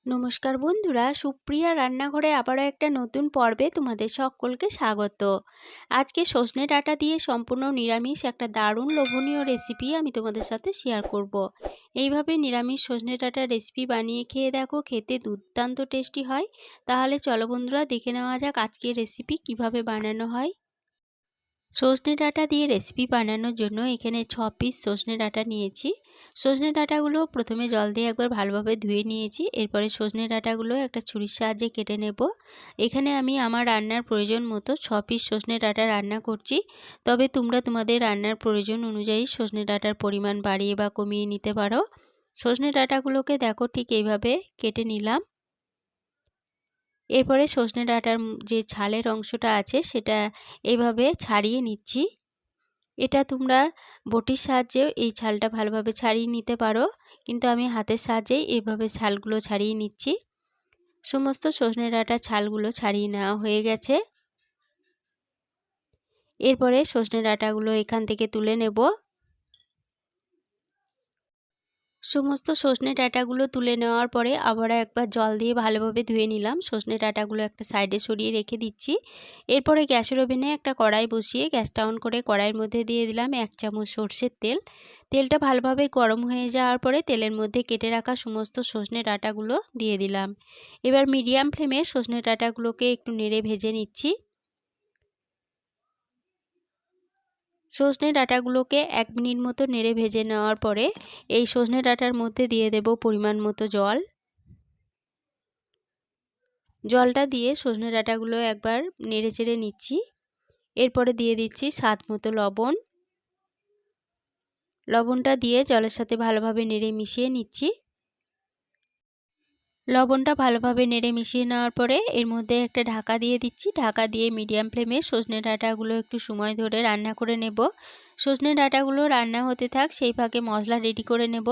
নমস্কার বন্ধুরা, সুপ্রিয়া রান্নাঘরে আবারও একটা নতুন পর্বে তোমাদের সকলকে স্বাগত। আজকে সজনে ডাঁটা দিয়ে সম্পূর্ণ নিরামিষ একটা দারুণ লোভনীয় রেসিপি আমি তোমাদের সাথে শেয়ার করব। এইভাবে নিরামিষ সজনে ডাঁটার রেসিপি বানিয়ে খেয়ে দেখো, খেতে দুর্দান্ত টেস্টি হয়। তাহলে চলো বন্ধুরা, দেখে নেওয়া যাক আজকের রেসিপি কিভাবে বানানো হয়। সজনে ডাঁটা দিয়ে রেসিপি বানানোর জন্য এখানে 6 পিস সজনে ডাঁটা নিয়েছি। সজনে ডাঁটাগুলো প্রথমে জল দিয়ে একবার ভালোভাবে ধুয়ে নিয়েছি। এরপরে সজনে ডাঁটাগুলো একটা ছুরির সাহায্যে কেটে নেব। এখানে আমি আমার রান্নার প্রয়োজন মতো 6 পিস সজনে ডাঁটা রান্না করছি। তবে তোমরা তোমাদের রান্নার প্রয়োজন অনুযায়ী সজনে ডাঁটার পরিমাণ বাড়িয়ে বা কমিয়ে নিতে পারো। সজনে ডাঁটাগুলোকে দেখো ঠিক এইভাবে কেটে নিলাম। এরপরে সজনে ডাঁটার যে ছালের অংশটা আছে সেটা এইভাবে ছাড়িয়ে নিচ্ছি। এটা তোমরা বটির সাহায্যেও এই ছালটা ভালোভাবে ছাড়িয়ে নিতে পারো, কিন্তু আমি হাতের সাহায্যেই এইভাবে ছালগুলো ছাড়িয়ে নিচ্ছি। সমস্ত সজনে ডাঁটার ছালগুলো ছাড়িয়ে নেওয়া হয়ে গেছে। এরপরে সজনে ডাঁটাগুলো এখান থেকে তুলে নেব। সমস্ত সজনে ডাঁটাগুলো তুলে নেওয়ার পরে আবার একবার জল দিয়ে ভালোভাবে ধুয়ে নিলাম। সজনে ডাঁটাগুলো একটা সাইডে সরিয়ে রেখে দিচ্ছি। এরপরে গ্যাসের ওভেনে একটা কড়াই বসিয়ে গ্যাসটা অন করে কড়াইয়ের মধ্যে দিয়ে দিলাম 1 চামচ সরষের তেল। তেলটা ভালোভাবে গরম হয়ে যাওয়ার পরে তেলের মধ্যে কেটে রাখা সমস্ত সজনে ডাঁটাগুলো দিয়ে দিলাম। এবার মিডিয়াম ফ্লেমে সজনে ডাঁটাগুলোকে একটু নেড়ে ভেজে নিচ্ছি। সজনে ডাঁটাগুলোকে 1 মিনিট মতো নেড়ে ভেজে নেওয়ার পরে এই সজনে ডাঁটার মধ্যে দিয়ে দেব পরিমাণ মতো জল। জলটা দিয়ে সজনে ডাঁটাগুলো একবার নেড়ে চেড়ে নিচ্ছি। এরপরে দিয়ে দিচ্ছি স্বাদ মতো লবণ। লবণটা দিয়ে জলের সাথে ভালোভাবে নেড়ে মিশিয়ে নিচ্ছি। লবণটা ভালোভাবে নেড়ে মিশিয়ে নেওয়ার পরে এর মধ্যে একটা ঢাকা দিয়ে দিচ্ছি। ঢাকা দিয়ে মিডিয়াম ফ্লেমে সজনে ডাঁটাগুলো একটু সময় ধরে রান্না করে নেব। সজনে ডাঁটাগুলো রান্না হতে থাক, সেই ফাঁকে মশলা রেডি করে নেব।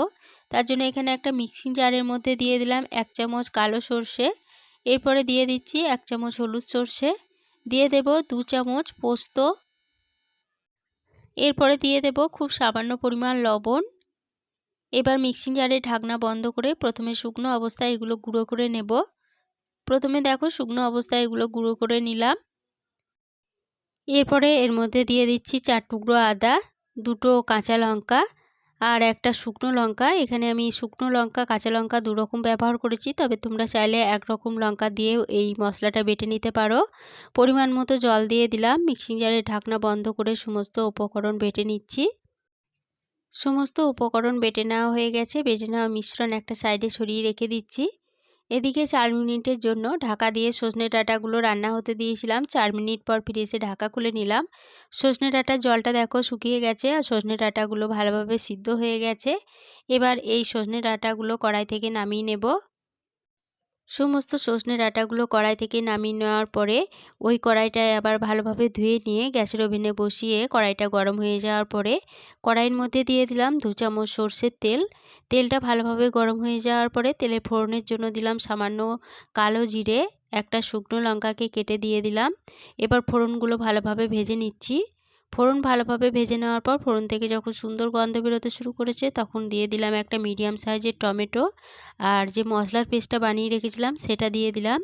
তার জন্য এখানে একটা মিক্সিং জারের মধ্যে দিয়ে দিলাম 1 চামচ কালো সর্ষে। এরপরে দিয়ে দিচ্ছি 1 চামচ হলুদ সর্ষে, দিয়ে দেব 2 চামচ পোস্ত। এরপরে দিয়ে দেব খুব সামান্য পরিমাণ লবণ। এবার মিক্সিং জারের ঢাকনা বন্ধ করে প্রথমে শুকনো অবস্থায় এগুলো গুঁড়ো করে নেব। প্রথমে দেখো শুকনো অবস্থায় এগুলো গুঁড়ো করে নিলাম। এরপরে এর মধ্যে দিয়ে দিচ্ছি 4 টুকরো আদা, 2টো কাঁচা লঙ্কা আর একটা শুকনো লঙ্কা। এখানে আমি শুকনো লঙ্কা কাঁচা লঙ্কা 2 রকম ব্যবহার করেছি, তবে তোমরা চাইলে 1 রকম লঙ্কা দিয়েও এই মশলাটা বেটে নিতে পারো। পরিমাণ মতো জল দিয়ে দিলাম। মিক্সিং জারের ঢাকনা বন্ধ করে সমস্ত উপকরণ বেটে নিচ্ছি। সমস্ত উপকরণ বেটে নেওয়া হয়ে গেছে। বেটে নেওয়া মিশ্রণ একটা সাইডে সরিয়ে রেখে দিচ্ছি। এদিকে 4 মিনিটের জন্য ঢাকা দিয়ে সজনে ডাঁটাগুলো রান্না হতে দিয়েছিলাম। 4 মিনিট পর ফিরে এসে ঢাকা খুলে নিলাম। সজনে ডাঁটার জলটা দেখো শুকিয়ে গেছে আর সজনে ডাঁটাগুলো ভালোভাবে সিদ্ধ হয়ে গেছে। এবার এই সজনে ডাঁটাগুলো কড়াই থেকে নামিয়ে নেব। সমস্ত সজনে ডাঁটাগুলো কড়াই থেকে নামিয়ে নেওয়ার পরে ওই কড়াইটায় আবার ভালোভাবে ধুয়ে নিয়ে গ্যাসের ওভেনে বসিয়ে কড়াইটা গরম হয়ে যাওয়ার পরে কড়াইয়ের মধ্যে দিয়ে দিলাম 2 চামচ সরষের তেল। তেলটা ভালোভাবে গরম হয়ে যাওয়ার পরে তেলে ফোড়নের জন্য দিলাম সামান্য কালো জিরে, একটা শুকনো লঙ্কাকে কেটে দিয়ে দিলাম। এবার ফোড়নগুলো ভালোভাবে ভেজে নিচ্ছি। ফোড়ন ভালোভাবে ভেজে নেওয়ার পর ফোড়ন থেকে যখন সুন্দর গন্ধ বেরোতে শুরু করেছে তখন দিয়ে দিলাম একটা মিডিয়াম সাইজের টমেটো আর যে মশলার পেস্টটা বানিয়ে রেখেছিলাম সেটা দিয়ে দিলাম।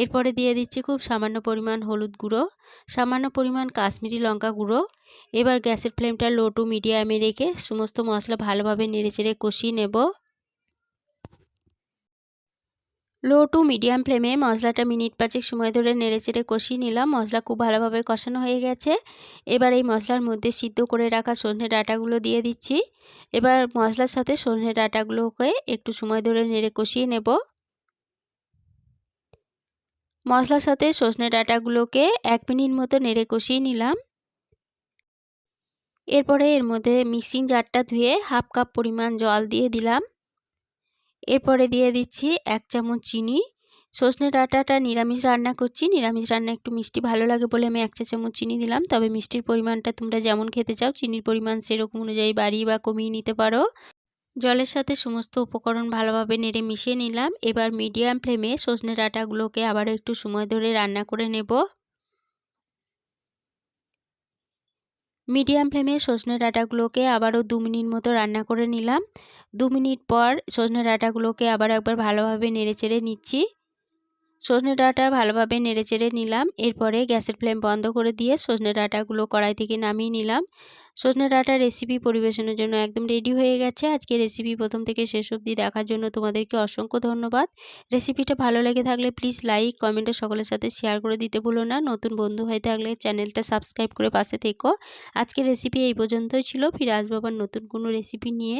এরপরে দিয়ে দিচ্ছি খুব সামান্য পরিমাণ হলুদ গুঁড়ো, সামান্য পরিমাণ কাশ্মীরি লঙ্কা গুঁড়ো। এবার গ্যাসের ফ্লেমটা লো টু মিডিয়ামে রেখে সমস্ত মশলা ভালোভাবে নেড়েচেড়ে কষিয়ে নেব। লো টু মিডিয়াম ফ্লেমে মশলাটা মিনিট 5 সময় ধরে নেড়েচেড়ে কষিয়ে নিলাম। মশলা খুব ভালোভাবে কষানো হয়ে গেছে। এবার এই মশলার মধ্যে সিদ্ধ করে রাখা সজনে ডাঁটাগুলো দিয়ে দিচ্ছি। এবার মশলার সাথে সজনে ডাঁটাগুলোকে একটু সময় ধরে নেড়ে কষিয়ে নেব। মশলার সাথে সজনে ডাঁটাগুলোকে 1 মিনিট মতো নেড়ে কষিয়ে নিলাম। এরপরে এর মধ্যে মিক্সিং জারটা ধুয়ে হাফ কাপ পরিমাণ জল দিয়ে দিলাম। এরপরে দিয়ে দিচ্ছি 1 চামচ চিনি। সজনে ডাঁটাটা নিরামিষ রান্না করছি, নিরামিষ রান্না একটু মিষ্টি ভালো লাগে বলে আমি 1 চা চামচ চিনি দিলাম। তবে মিষ্টির পরিমাণটা তোমরা যেমন খেতে চাও চিনির পরিমাণ সেরকম অনুযায়ী বাড়িয়ে বা কমিয়ে নিতে পারো। জলের সাথে সমস্ত উপকরণ ভালোভাবে নেড়ে মিশিয়ে নিলাম। এবার মিডিয়াম ফ্লেমে সজনে ডাঁটাগুলোকে আবারও একটু সময় ধরে রান্না করে নেব। মিডিয়াম ফ্লেমে সজনে ডাঁটাগুলোকে আবারও 2 মিনিট মতো রান্না করে নিলাম। 2 মিনিট পর সজনে ডাঁটাগুলোকে আবার একবার ভালোভাবে নেড়েচেড়ে নিচ্ছি। সজনে ডাঁটা ভালোভাবে নেড়েচেড়ে নিলাম। এরপরে গ্যাসের ফ্লেম বন্ধ করে দিয়ে সজনে ডাঁটাগুলো কড়াই থেকে নামিয়ে নিলাম। সজনে ডাঁটার রেসিপি পরিবেশনের জন্য একদম রেডি হয়ে গেছে। আজকে রেসিপি প্রথম থেকে শেষ অবধি দেখার জন্য তোমাদেরকে অসংখ্য ধন্যবাদ। রেসিপিটা ভালো লেগে থাকলে প্লিজ লাইক কমেন্টে সকলের সাথে শেয়ার করে দিতে ভুলো না। নতুন বন্ধু হয়ে থাকলে চ্যানেলটা সাবস্ক্রাইব করে পাশে থেকো। আজকের রেসিপি এই পর্যন্তই ছিল। ফিরে আসবো আবার নতুন কোনো রেসিপি নিয়ে।